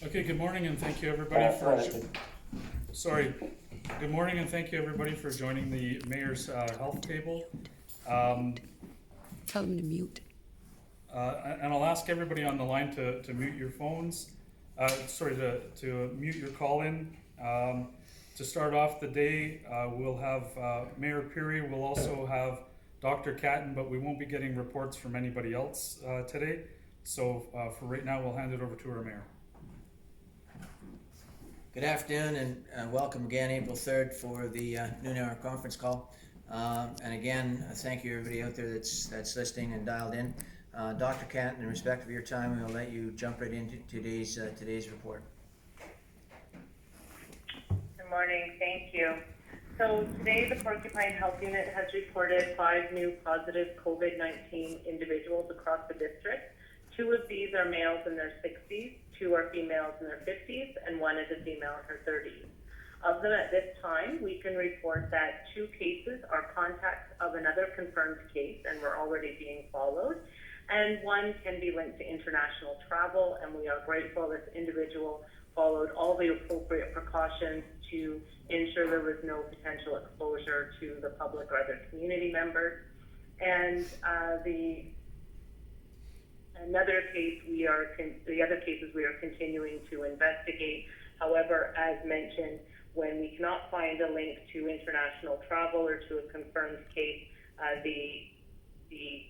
Okay, good morning and thank you everybody for, sorry, good morning and thank you everybody for joining the Mayor's Health Table. Tell them to mute. And I'll ask everybody on the line to mute your phones, to mute your call-in. To start off the day, we'll have Mayor Peary, we'll also have Dr. Catton, but we won't be getting reports from anybody else today. So for right now, we'll hand it over to our Mayor. Good afternoon and welcome again, April 3rd, for the noon hour conference call. And again, thank you everybody out there that's listening and dialed in. Dr. Catton, in respect of your time, we'll let you jump right into today's report. Good morning, thank you. So today the Porcupine Health Unit has reported 5 new positive COVID-19 individuals across the district. 2 of these are males in their 60s, 2 are females in their 50s, and 1 is a female in her 30s. Of them at this time, we can report that 2 cases are contacts of another confirmed case and were already being followed, and 1 can be linked to international travel, and we are grateful this individual followed all the appropriate precautions to ensure there was no potential exposure to the public or other community members. And the other cases we are continuing to investigate. However, as mentioned, when we cannot find a link to international travel or to a confirmed case, the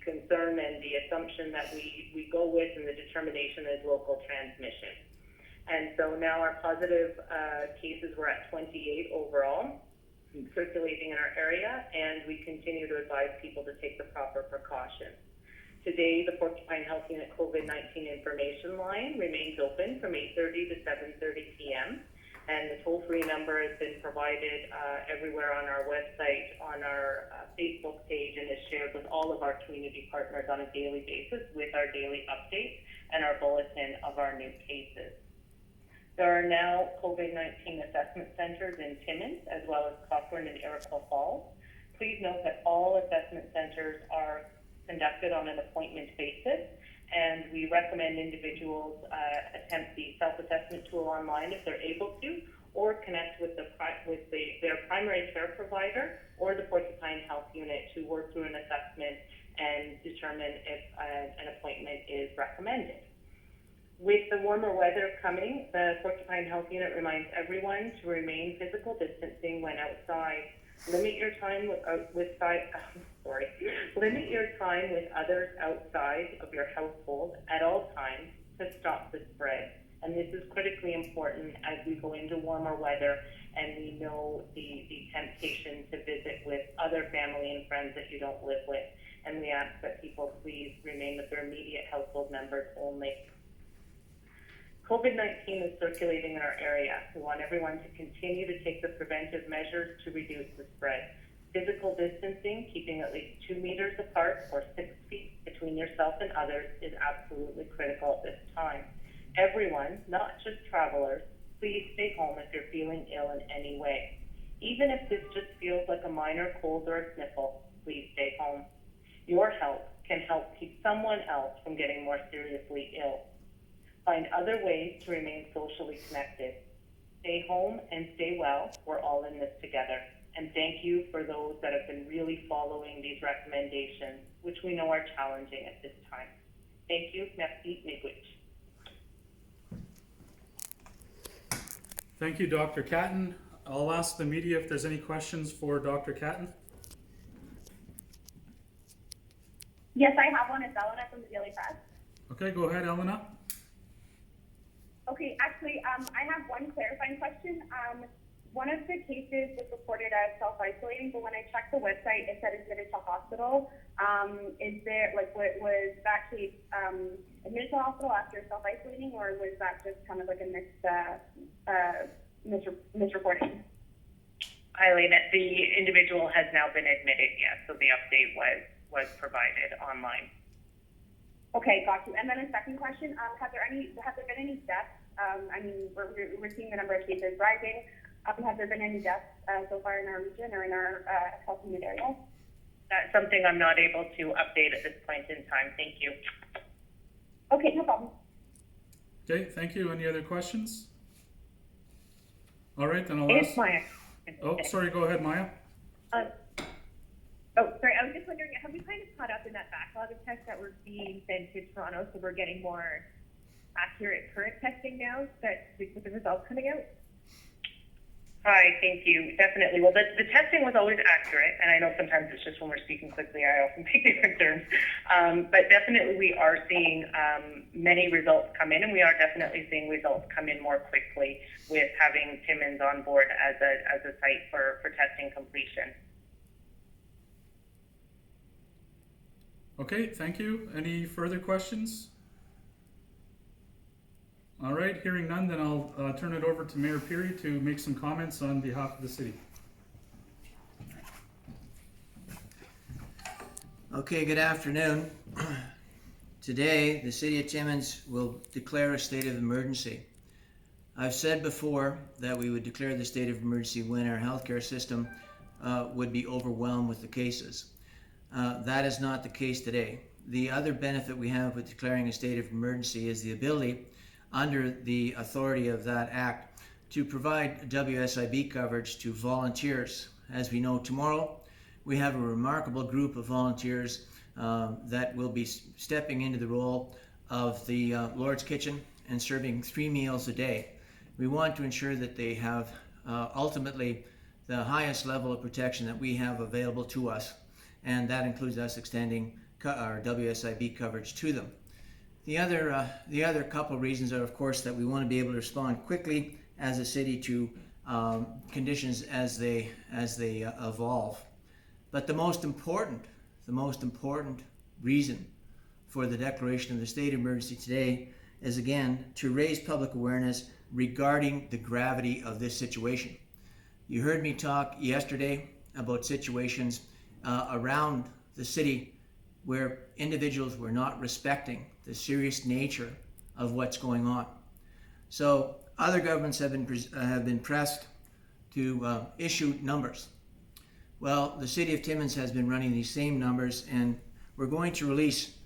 concern and the assumption that we go with and the determination is local transmission. And so now our positive cases were at 28 overall, circulating in our area, and we continue to advise people to take the proper precautions. Today, the Porcupine Health Unit COVID-19 information line remains open from 8:30 to 7:30 p.m. And the toll-free number has been provided everywhere on our website, on our Facebook page, and is shared with all of our community partners on a daily basis with our daily updates and our bulletin of our new cases. There are now COVID-19 assessment centers in Timmins, as well as Cochrane and Iroquois Falls. Please note that all assessment centers are conducted on an appointment basis, and we recommend individuals attempt the self-assessment tool online if they're able to, or connect with their primary care provider or the Porcupine Health Unit to work through an assessment and determine if an appointment is recommended. With the warmer weather coming, the Porcupine Health Unit reminds everyone to remain physical distancing when outside. Limit your time with others outside of your household at all times to stop the spread. And this is critically important as we go into warmer weather and we know the temptation to visit with other family and friends that you don't live with. And we ask that people please remain with their immediate household members only. COVID-19 is circulating in our area. We want everyone to continue to take the preventive measures to reduce the spread. Physical distancing, keeping at least 2 meters apart or 6 feet between yourself and others, is absolutely critical at this time. Everyone, not just travelers, please stay home if you're feeling ill in any way. Even if this just feels like a minor cold or a sniffle, please stay home. Your help can help keep someone else from getting more seriously ill. Find other ways to remain socially connected. Stay home and stay well. We're all in this together. And thank you for those that have been really following these recommendations, which we know are challenging at this time. Thank you. Merci. Miigwech. Thank you, Dr. Catton. I'll ask the media if there's any questions for Dr. Catton. Yes, I have one. It's Elena from the Daily Press. Okay, go ahead, Elena. Okay, actually, I have one clarifying question. One of the cases was reported as self-isolating, but when I checked the website, it said admitted to hospital. Was that case admitted to hospital after self-isolating, or was that just kind of like a misreporting? Elena, the individual has now been admitted, yes, so the update was provided online. Okay, got you. And then a second question: have there been any deaths? I mean, we're seeing the number of cases rising. Have there been any deaths so far in our region or in our health unit area? That's something I'm not able to update at this point in time. Thank you. Okay, no problem. Okay, thank you. Any other questions? All right, then I'll It's ask. Maya. Oh, sorry, go ahead, Maya. Sorry, I was just wondering, have we kind of caught up in that backlog of tests that were being sent to Toronto, so we're getting more accurate current testing now that with the results coming out? Hi, thank you. Definitely. Well, the testing was always accurate, and I know sometimes it's just when we're speaking quickly, I often take different terms. But definitely we are seeing many results come in, and we are definitely seeing results come in more quickly with having Timmins on board as a site for testing completion. Okay, thank you. Any further questions? All right, hearing none, then I'll turn it over to Mayor Peary to make some comments on behalf of the city. Okay, good afternoon. Today, the City of Timmins will declare a state of emergency. I've said before that we would declare the state of emergency when our healthcare system would be overwhelmed with the cases. That is not the case today. The other benefit we have with declaring a state of emergency is the ability, under the authority of that act, to provide WSIB coverage to volunteers. As we know, tomorrow we have a remarkable group of volunteers that will be stepping into the role of the Lord's Kitchen and serving 3 meals a day. We want to ensure that they have ultimately the highest level of protection that we have available to us, and that includes us extending our WSIB coverage to them. The other couple reasons are, of course, that we want to be able to respond quickly as a city to conditions as they evolve. But the most important reason for the declaration of the state of emergency today is, again, to raise public awareness regarding the gravity of this situation. You heard me talk yesterday about situations around the city where individuals were not respecting the serious nature of what's going on. So other governments have been pressed to issue numbers. Well, the City of Timmins has been running these same numbers, and we're going to release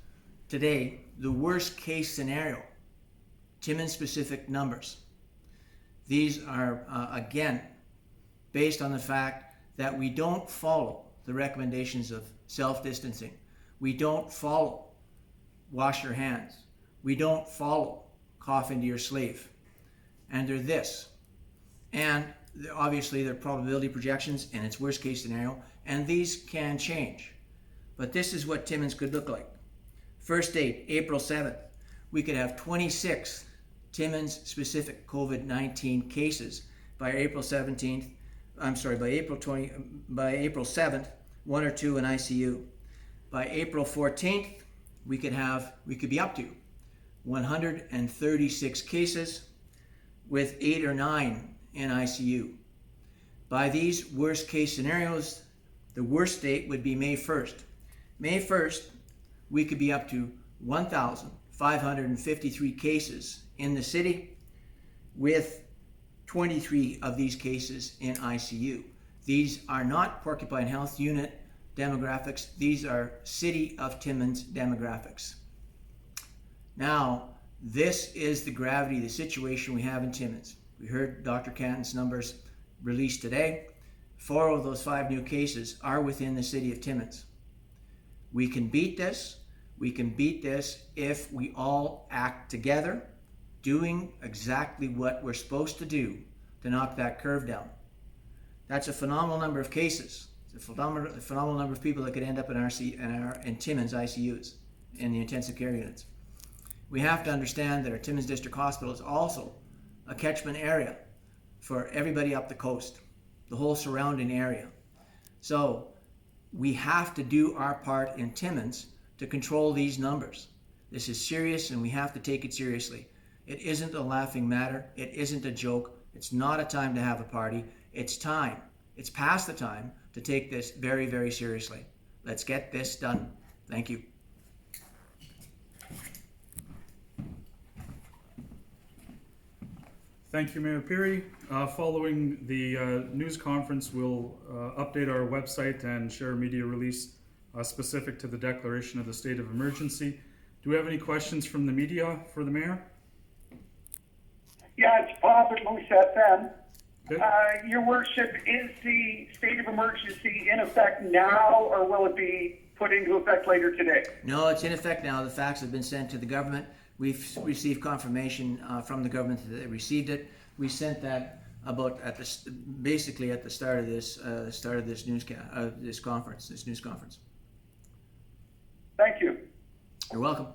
today the worst case scenario, Timmins specific numbers. These are, again, based on the fact that we don't follow the recommendations of self-distancing. We don't follow wash your hands. We don't follow cough into your sleeve. And they're this. And obviously they're probability projections and it's worst case scenario, and these can change. But this is what Timmins could look like. First date, April 7th. We could have 26 Timmins specific COVID-19 cases by April 7th, one or two in ICU. By April 14th, we could be up to 136 cases with 8 or 9 in ICU. By these worst case scenarios, the worst date would be May 1st. May 1st, we could be up to 1,553 cases in the city with 23 of these cases in ICU. These are not Porcupine Health Unit demographics. These are City of Timmins demographics. Now, this is the gravity of the situation we have in Timmins. We heard Dr. Canton's numbers released today. 4 of those 5 new cases are within the City of Timmins. We can beat this. We can beat this if we all act together, doing exactly what we're supposed to do to knock that curve down. That's a phenomenal number of cases. It's a phenomenal number of people that could end up in Timmins ICUs, in the intensive care units. We have to understand that our Timmins District Hospital is also a catchment area for everybody up the coast, the whole surrounding area. So we have to do our part in Timmins to control these numbers. This is serious and we have to take it seriously. It isn't a laughing matter. It isn't a joke. It's not a time to have a party. It's time. It's past the time to take this very, very seriously. Let's get this done. Thank you. Thank you, Mayor Peary. Following the news conference, we'll update our website and share a media release specific to the declaration of the state of emergency. Do we have any questions from the media for the mayor? Yeah, it's Bob at Moose FM. Good. Your worship, is the state of emergency in effect now, or will it be put into effect later today? No, it's in effect now. The facts have been sent to the government. We've received confirmation from the government that they received it. We sent that about basically at the start of this this news conference. Thank you. You're welcome.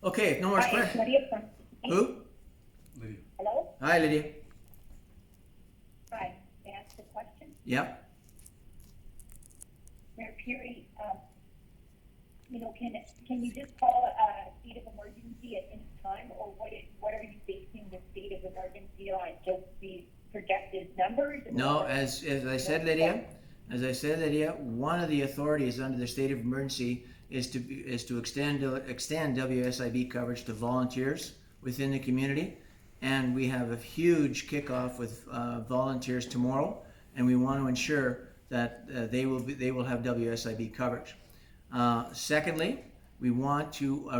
Okay, no more Hi, it's questions. Lydia from. Who? Lydia. Hello? Hi, Lydia. Hi, may I ask a question? Yep. Mayor Peary, can you just call a state of emergency at any time, or what are you basing the state of emergency on? Just the projected numbers? No, as I said, Lydia, one of the authorities under the state of emergency is to extend WSIB coverage to volunteers within the community, and we have a huge kickoff with volunteers tomorrow, and we want to ensure that they will have WSIB coverage. Secondly, we want to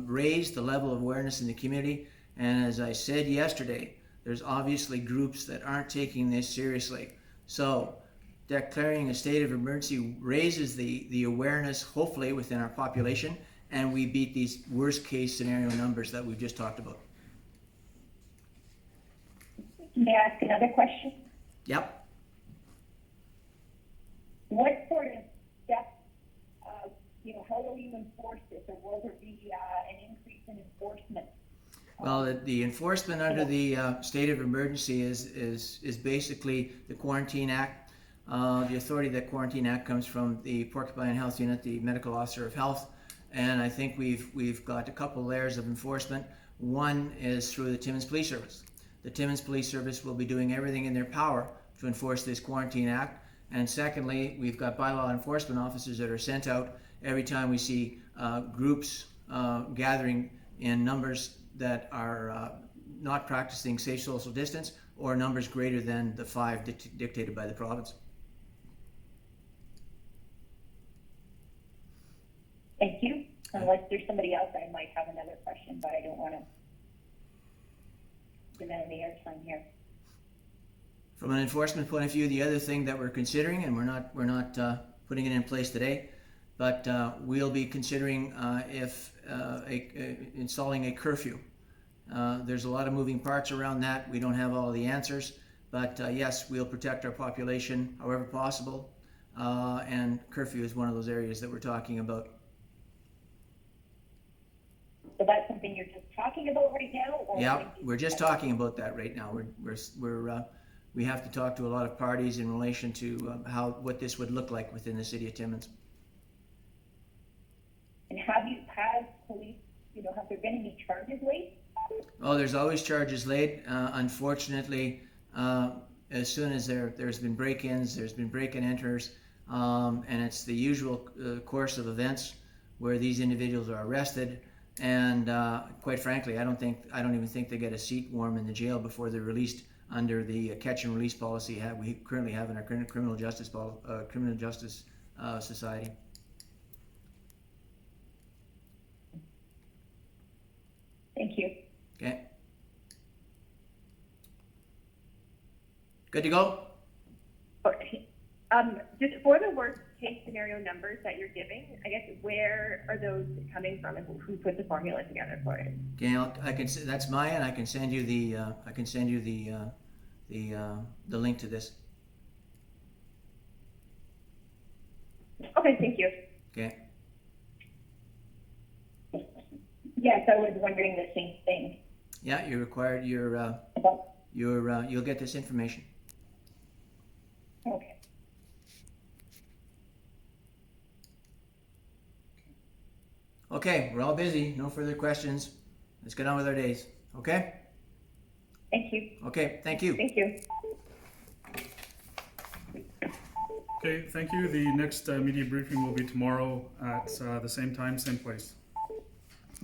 raise the level of awareness in the community, and as I said yesterday, there's obviously groups that aren't taking this seriously. So declaring a state of emergency raises the awareness, hopefully, within our population, and we beat these worst case scenario numbers that we've just talked about. May I ask another question? Yep. What sort of steps, how will you enforce this, or will there be an increase in enforcement? Well, the enforcement under the state of emergency is basically the Quarantine Act. The authority of the Quarantine Act comes from the Porcupine Health Unit, the Medical Officer of Health, and I think we've got a couple layers of enforcement. One is through the Timmins Police Service. The Timmins Police Service will be doing everything in their power to enforce this Quarantine Act. And secondly, we've got bylaw enforcement officers that are sent out every time we see groups gathering in numbers that are not practicing safe social distance, or numbers greater than the 5 dictated by the province. Thank you. Unless there's somebody else, I might have another question, but I don't want to give any airtime here. From an enforcement point of view, the other thing that we're considering, and we're not putting it in place today, but we'll be considering installing a curfew. There's a lot of moving parts around that. We don't have all the answers, but yes, we'll protect our population however possible, and curfew is one of those areas that we're talking about. So that's something you're just talking about right now? Or Yeah, we're just talking about that right now. We have to talk to a lot of parties in relation to what this would look like within the city of Timmins. And have police, have there been any charges laid? Oh, there's always charges laid. Unfortunately, as soon as there's been break-ins, there's been break-and-enters, and it's the usual course of events where these individuals are arrested. And quite frankly, I don't even think they get a seat warm in the jail before they're released under the catch and release policy we currently have in our criminal justice society. Thank you. Okay. Good to go? Okay. Just for the worst case scenario numbers that you're giving, I guess where are those coming from, and who put the formula together for it? Okay, that's Maya, and I can send you the link to this. Okay, thank you. Okay. Yes, I was wondering the same thing. Yeah, you're required. You'll get this information. Okay. Okay, we're all busy. No further questions. Let's get on with our days. Okay? Thank you. Okay, thank you. Thank you. Okay, thank you. The next media briefing will be tomorrow at the same time, same place.